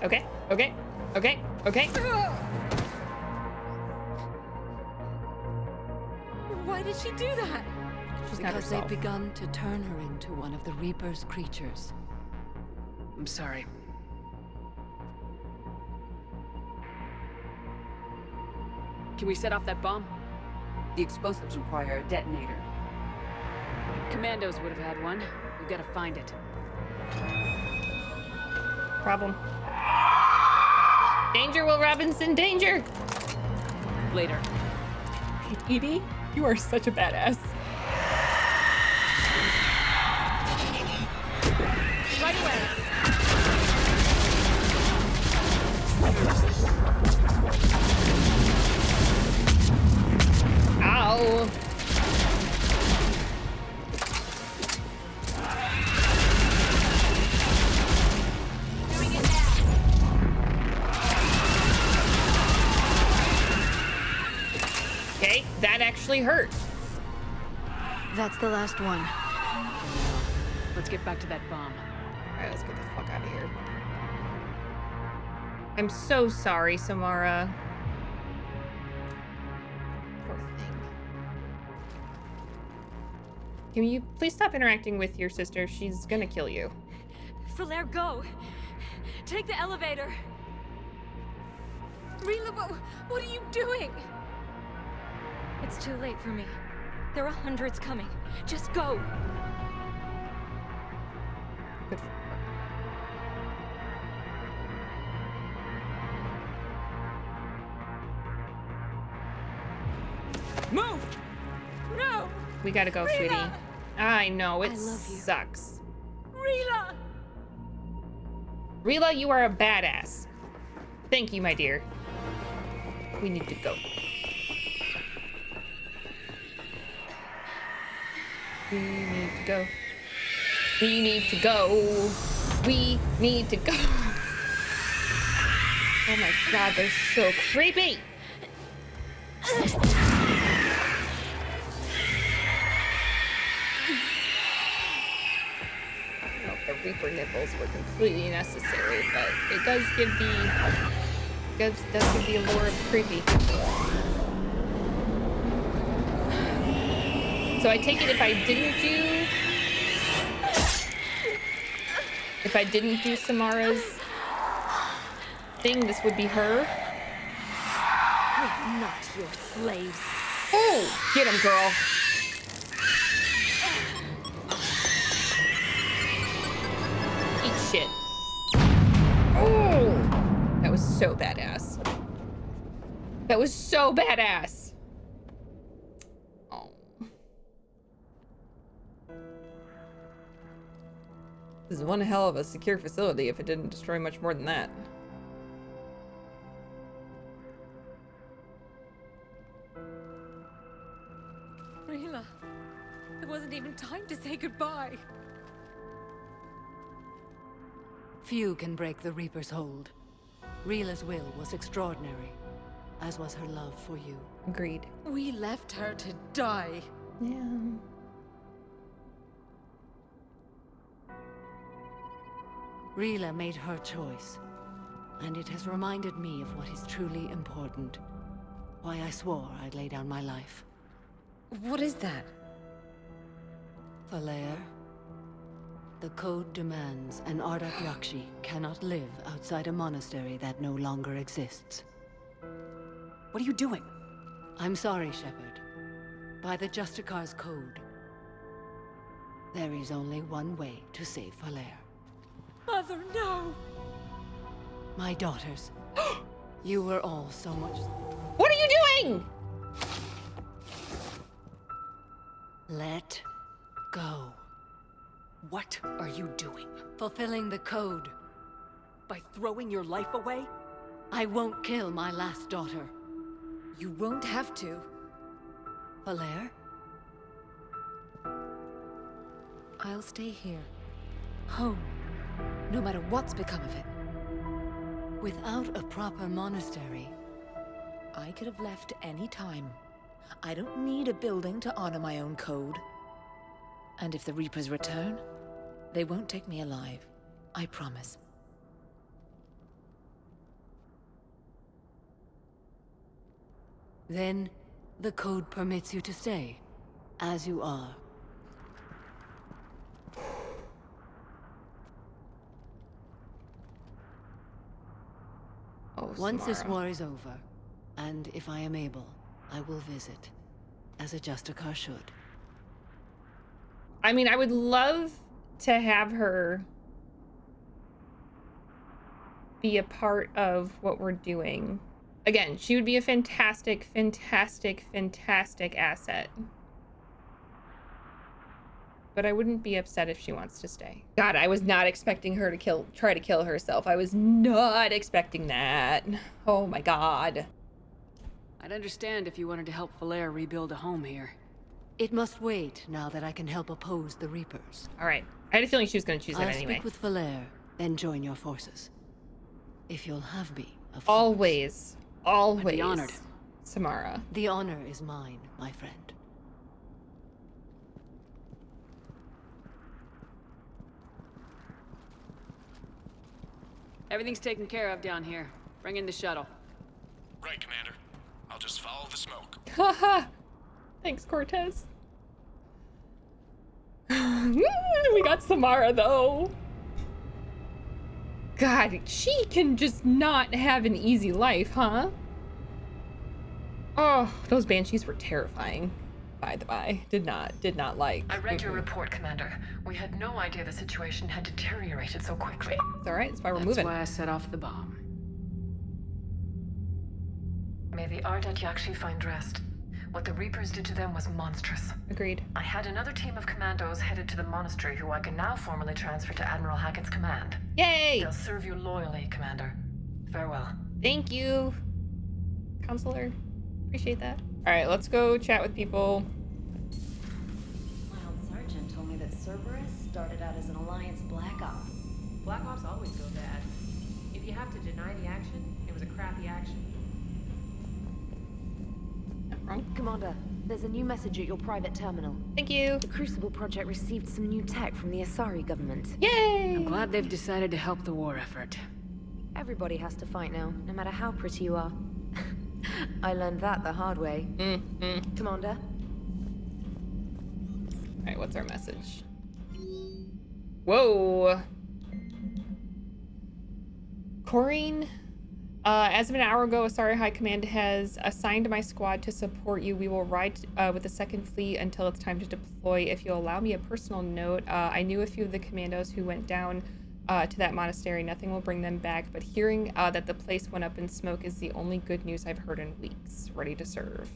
Okay. Why did she do that? She's not Because herself. they've begun to turn her into one of the Reaper's creatures. I'm sorry. Can we set off that bomb? The explosives require a detonator. Commandos would have had one. We gotta find it. Problem. Danger, Will Robinson, danger! Later. Edie, you are such a badass. Right away. Ow. Okay, that actually hurt. That's the last one. Let's get back to that bomb. Alright, let's get the fuck out of here. I'm so sorry, Samara. Poor thing. Can you please stop interacting with your sister? She's gonna kill you. Falaire, go! Take the elevator! Rila, what are you doing? It's too late for me. There are hundreds coming. Just go! Good for her. Move! No! We gotta go, Rila! sweetie. I know, it I love you. sucks. Rila! Rila, you are a badass. Thank you, my dear. We need to go. We need to go. We need to go. We need to go. Oh my god, they're so creepy. Well, the Reaper nipples were completely necessary, but it does give the allure of creepy. So I take it if I didn't do Samara's thing, this would be her. We're not your slaves. Oh, get him, girl. Eat shit. Oh, that was so badass. That was so badass. Oh. This is one hell of a secure facility if it didn't destroy much more than that. Rila, there wasn't even time to say goodbye. Few can break the Reaper's hold. Rila's will was extraordinary, as was her love for you. Agreed. We left her to die. Yeah. Rila made her choice, and it has reminded me of what is truly important. Why I swore I'd lay down my life. What is that? Falaire, the code demands an Ardat Yakshi cannot live outside a monastery that no longer exists. What are you doing? I'm sorry, Shepard. By the Justicar's code, there is only one way to save Falaire. Mother, no! My daughters, you were all so much... What are you doing? Let go. What are you doing? Fulfilling the code. By throwing your life away? I won't kill my last daughter. You won't have to. Falaire? I'll stay here. Home. No matter what's become of it. Without a proper monastery... I could have left any time. I don't need a building to honor my own code. And if the Reapers return, they won't take me alive. I promise. Then, the code permits you to stay, as you are. Oh, Once this Samara. war is over, and if I am able, I will visit, as a Justicar should. I mean, I would love to have her be a part of what we're doing. Again, she would be a fantastic, fantastic, fantastic asset. But I wouldn't be upset if she wants to stay. God, I was not expecting her to try to kill herself. I was not expecting that. Oh my God. I'd understand if you wanted to help Valaire rebuild a home here. It must wait now that I can help oppose the Reapers. All right. I had a feeling she was going to choose that I'll anyway. speak with Valaire, then join your forces. If you'll have me, of Always. Always. I'd be honored. Samara. The honor is mine, my friend. Everything's taken care of down here. Bring in the shuttle. Right, Commander. I'll just follow the smoke. Haha. Thanks, Cortez. We got Samara, though. God, she can just not have an easy life, huh? Oh, those Banshees were terrifying. By the by, did not like. I read your report, Commander. We had no idea the situation had deteriorated so quickly. It's all right. That's why we're moving. That's why I set off the bomb. May the Ardat Yakshi find rest. What the Reapers did to them was monstrous. Agreed. I had another team of commandos headed to the monastery who I can now formally transfer to Admiral Hackett's command. Yay! They'll serve you loyally, Commander. Farewell. Thank you, Counselor. Appreciate that. All right, let's go chat with people. My old sergeant told me that Cerberus started out as an Alliance Black Op. Black Ops always go bad. If you have to deny the action, it was a crappy action. Wrong. Commander, there's a new message at your private terminal. Thank you. The Crucible Project received some new tech from the Asari government. Yay! I'm glad they've decided to help the war effort. Everybody has to fight now, no matter how pretty you are. I learned that the hard way. Commander? All right, what's our message? Whoa. Corrine, as of an hour ago, Asari High Command has assigned my squad to support you. We will ride with the 2nd Fleet until it's time to deploy. If you'll allow me a personal note, I knew a few of the commandos who went down to that monastery. Nothing will bring them back, but hearing that the place went up in smoke is the only good news I've heard in weeks. Ready to serve.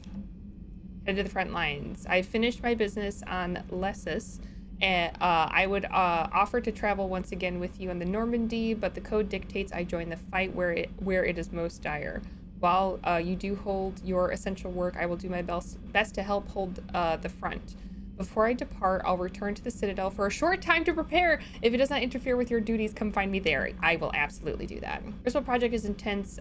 Head to the front lines. I finished my business on Lessus, and I would offer to travel once again with you on the Normandy, but the code dictates I join the fight where it is most dire. While you do hold your essential work, I will do my best to help hold the front. Before I depart, I'll return to the Citadel for a short time to prepare. If it does not interfere with your duties, come find me there. I will absolutely do that. Crucible Project is intense.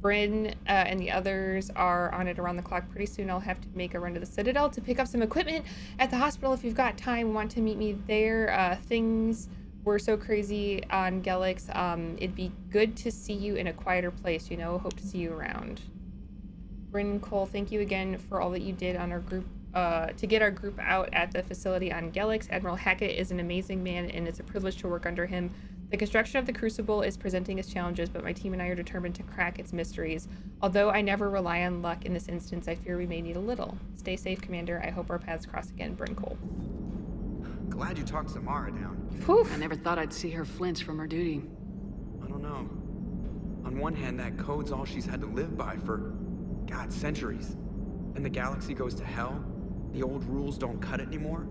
Bryn and the others are on it around the clock. Pretty soon I'll have to make a run to the Citadel to pick up some equipment at the hospital. If you've got time, want to meet me there. Things were so crazy on Gelix. It'd be good to see you in a quieter place, you know. Hope to see you around. Bryn Cole, thank you again for all that you did on our group. To get our group out at the facility on Gelix. Admiral Hackett is an amazing man, and it's a privilege to work under him. The construction of the Crucible is presenting its challenges, but my team and I are determined to crack its mysteries. Although I never rely on luck in this instance, I fear we may need a little. Stay safe, Commander. I hope our paths cross again. Bryn Cole. Glad you talked Samara down. Whew. I never thought I'd see her flinch from her duty. I don't know. On one hand, that code's all she's had to live by for, God, centuries. And the galaxy goes to hell. The old rules don't cut it anymore.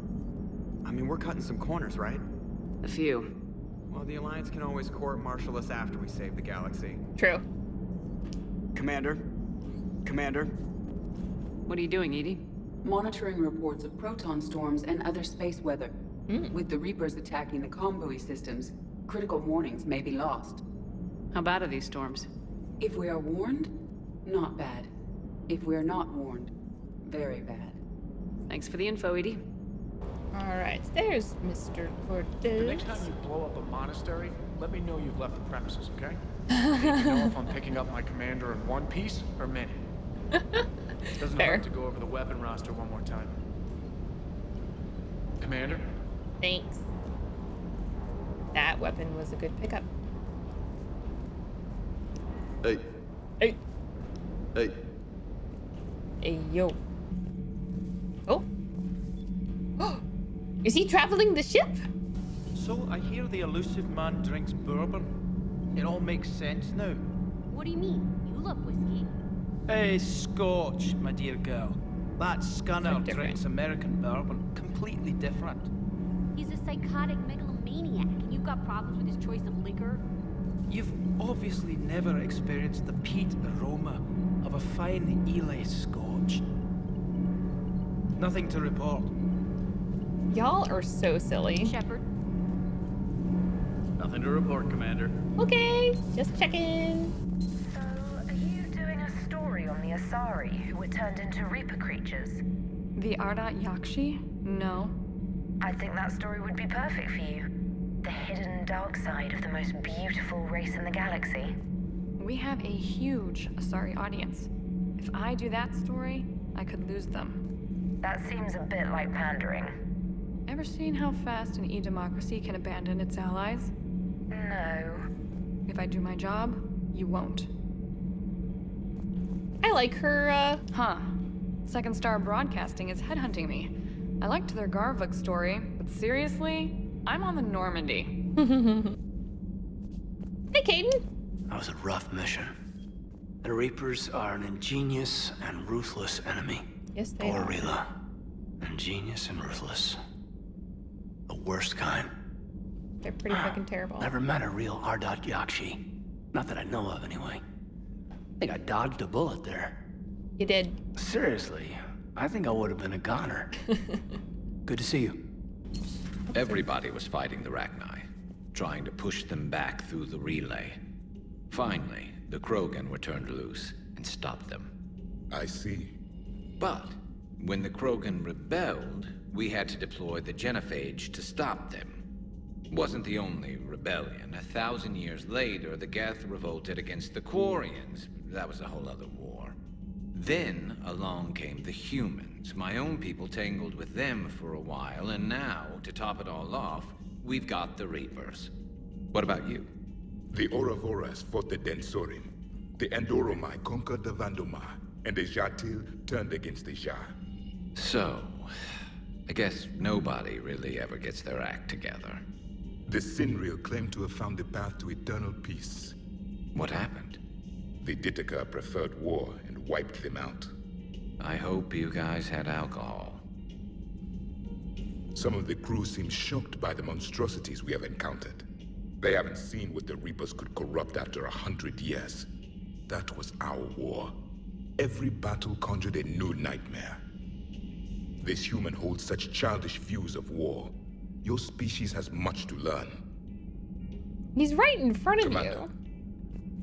I mean, we're cutting some corners, right? A few. Well, the Alliance can always court-martial us after we save the galaxy. True. Commander? Commander? What are you doing, Edie? Monitoring reports of proton storms and other space weather. With the Reapers attacking the comm buoy systems, critical warnings may be lost. How bad are these storms? If we are warned, not bad. If we are not warned, very bad. Thanks for the info, Edie. All right, there's Mr. Cortez. The next time you blow up a monastery, let me know you've left the premises, okay? I need to know if I'm picking up my commander in one piece or many. Doesn't hurt to go over the weapon roster one more time. Commander? Thanks. That weapon was a good pickup. Hey. Hey. Hey. Hey, yo. Oh. Is he traveling the ship? So I hear the elusive man drinks bourbon. It all makes sense now. What do you mean? You love whiskey. Scotch, my dear girl. That Scunner Quite different. drinks American bourbon. Completely different. He's a psychotic megalomaniac, and you've got problems with his choice of liquor? You've obviously never experienced the peat aroma of a fine Ely Scotch. Nothing to report. Y'all are so silly. Shepard. Nothing to report, Commander. Okay, just checking. So, are you doing a story on the Asari who were turned into Reaper creatures? The Ardat Yakshi? No. I think that story would be perfect for you. The hidden dark side of the most beautiful race in the galaxy. We have a huge Asari audience. If I do that story, I could lose them. That seems a bit like pandering. Ever seen how fast an e-democracy can abandon its allies? No. If I do my job, you won't. I like her, Huh. Second Star Broadcasting is headhunting me. I liked their Garvuk story, but seriously, I'm on the Normandy. Hey, Caden. That was a rough mission. The Reapers are an ingenious and ruthless enemy. Yes, they are. Rila. Ingenious and ruthless. The worst kind. They're pretty fucking terrible. Never met a real Ardat Yakshi. Not that I know of, anyway. I think I dodged a bullet there. You did. Seriously, I think I would have been a goner. Good to see you. Everybody was fighting the Rachni, trying to push them back through the relay. Finally, the Krogan were turned loose and stopped them. I see. But when the Krogan rebelled, we had to deploy the Genophage to stop them. Wasn't the only rebellion. 1,000 years later, the Geth revolted against the Quarians. That was a whole other war. Then along came the humans. My own people tangled with them for a while, and now, to top it all off, we've got the Reapers. What about you? The Ouroboros fought the Densorim. The Andoromai conquered the Vandomai, and the Jatil turned against the Jah. So, I guess nobody really ever gets their act together. The Sinreal claimed to have found the path to eternal peace. What happened? The Ditaka preferred war and wiped them out. I hope you guys had alcohol. Some of the crew seem shocked by the monstrosities we have encountered. They haven't seen what the Reapers could corrupt after 100 years. That was our war. Every battle conjured a new nightmare. This human holds such childish views of war. Your species has much to learn. He's right in front of Commander. you,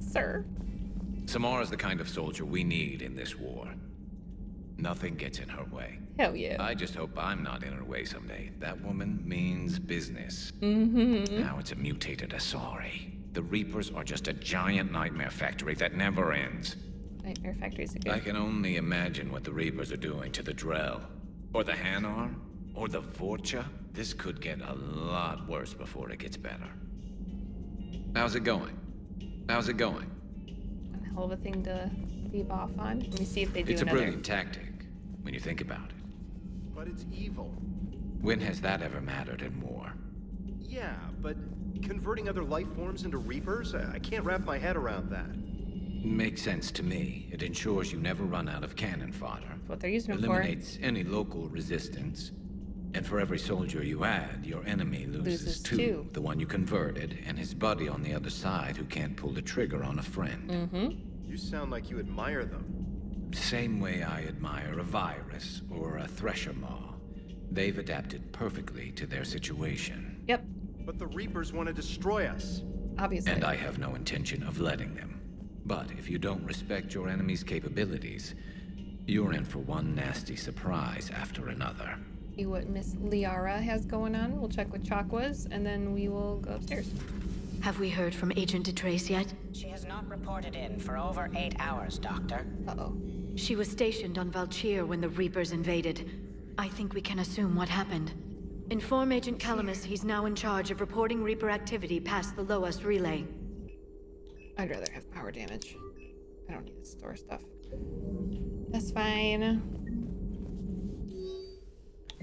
sir. Samara's the kind of soldier we need in this war. Nothing gets in her way. Hell yeah. I just hope I'm not in her way someday. That woman means business. Mm-hmm. Now it's a mutated Asari. The Reapers are just a giant nightmare factory that never ends. Nightmare Factory's a good. I can only imagine what the Reapers are doing to the Drell. Or the Hanar. Or the Vorcha. This could get a lot worse before it gets better. How's it going? How's it going? A hell of a thing to leave off on. Let me see if they do It's a another. brilliant tactic, when you think about it. But it's evil. When has that ever mattered in war? Yeah, but converting other life forms into Reapers? I can't wrap my head around that. Makes sense to me. It ensures you never run out of cannon fodder. That's what they're using them for. Eliminates any local resistance. And for every soldier you add, your enemy loses two. The one you converted, and his buddy on the other side who can't pull the trigger on a friend. Mm-hmm. You sound like you admire them. Same way I admire a virus or a thresher maw. They've adapted perfectly to their situation. Yep. But the Reapers want to destroy us. Obviously. And I have no intention of letting them. But if you don't respect your enemy's capabilities, you're in for one nasty surprise after another. See what Miss Liara has going on. We'll check with Chakwas, and then we will go upstairs. Have we heard from Agent DeTrace yet? She has not reported in for over 8 hours, Doctor. Uh-oh. She was stationed on Valchir when the Reapers invaded. I think we can assume what happened. Inform Agent Calamus he's now in charge of reporting Reaper activity past the Loas relay. I'd rather have power damage. I don't need to store stuff. That's fine.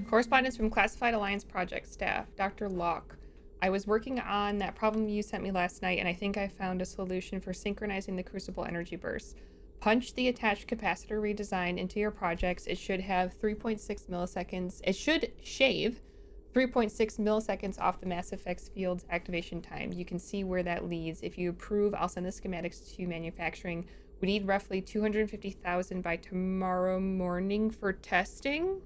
Correspondence from Classified Alliance Project staff. Dr. Locke. I was working on that problem you sent me last night, and I think I found a solution for synchronizing the Crucible energy bursts. Punch the attached capacitor redesign into your projects. It should have 3.6 milliseconds. It should shave 3.6 milliseconds off the Mass Effects field's activation time. You can see where that leads. If you approve, I'll send the schematics to manufacturing. We need roughly 250,000 by tomorrow morning for testing.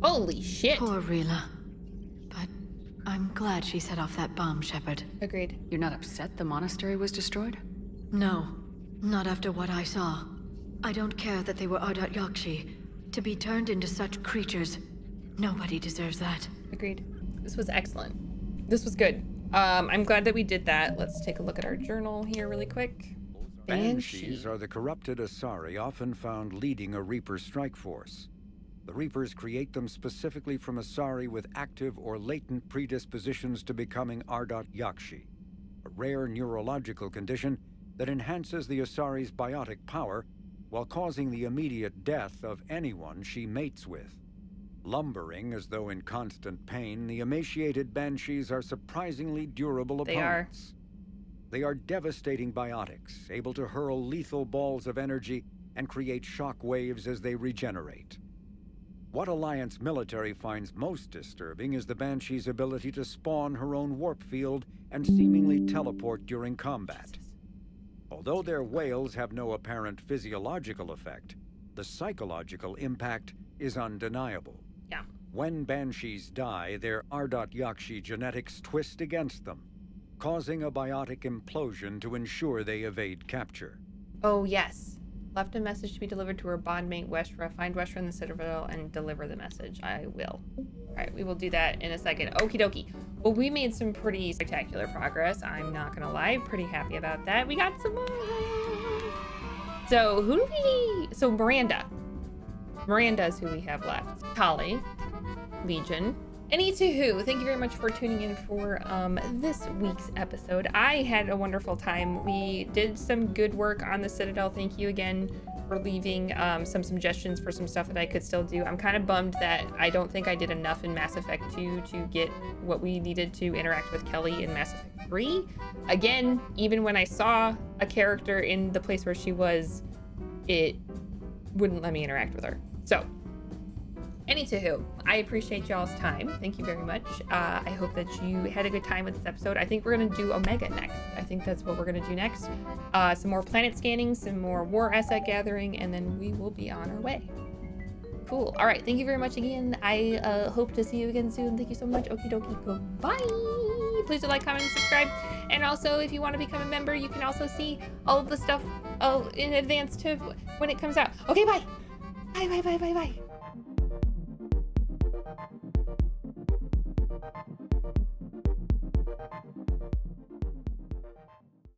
Holy shit. Poor Rila. But I'm glad she set off that bomb, Shepard. Agreed. You're not upset the monastery was destroyed? No, not after what I saw. I don't care that they were Ardat Yakshi. To be turned into such creatures, nobody deserves that. Agreed. This was excellent. This was good. I'm glad that we did that. Let's take a look at our journal here really quick. Banshees are the corrupted Asari often found leading a Reaper strike force. The Reapers create them specifically from Asari with active or latent predispositions to becoming Ardat Yakshi, a rare neurological condition that enhances the Asari's biotic power while causing the immediate death of anyone she mates with. Lumbering as though in constant pain, the emaciated Banshees are surprisingly durable opponents. They are devastating biotics, able to hurl lethal balls of energy and create shock waves as they regenerate. What Alliance military finds most disturbing is the Banshee's ability to spawn her own warp field and seemingly teleport during combat. Although their wails have no apparent physiological effect, the psychological impact is undeniable. Yeah. When Banshees die, their Ardat Yakshi genetics twist against them, causing a biotic implosion to ensure they evade capture. Oh, yes. Left a message to be delivered to her bondmate, Weshra. Find Weshra in the Citadel and deliver the message. I will. All right, we will do that in a second. Okie dokie. Well, we made some pretty spectacular progress. I'm not gonna lie. Pretty happy about that. We got some more. So, who do we... So, Miranda. Miranda is who we have left. Tali. Legion. And E2Who, thank you very much for tuning in for this week's episode. I had a wonderful time. We did some good work on the Citadel. Thank you again for leaving some suggestions for some stuff that I could still do. I'm kind of bummed that I don't think I did enough in Mass Effect 2 to get what we needed to interact with Kelly in Mass Effect 3. Again, even when I saw a character in the place where she was, it wouldn't let me interact with her. So, Anywho, I appreciate y'all's time. Thank you very much. I hope that you had a good time with this episode. I think we're going to do Omega next. I think that's what we're going to do next. Some more planet scanning, some more war asset gathering, and then we will be on our way. Cool. All right. Thank you very much again. I hope to see you again soon. Thank you so much. Okie dokie. Goodbye. Please do like, comment, and subscribe. And also, if you want to become a member, you can also see all of the stuff in advance to when it comes out. Okay, bye. Bye.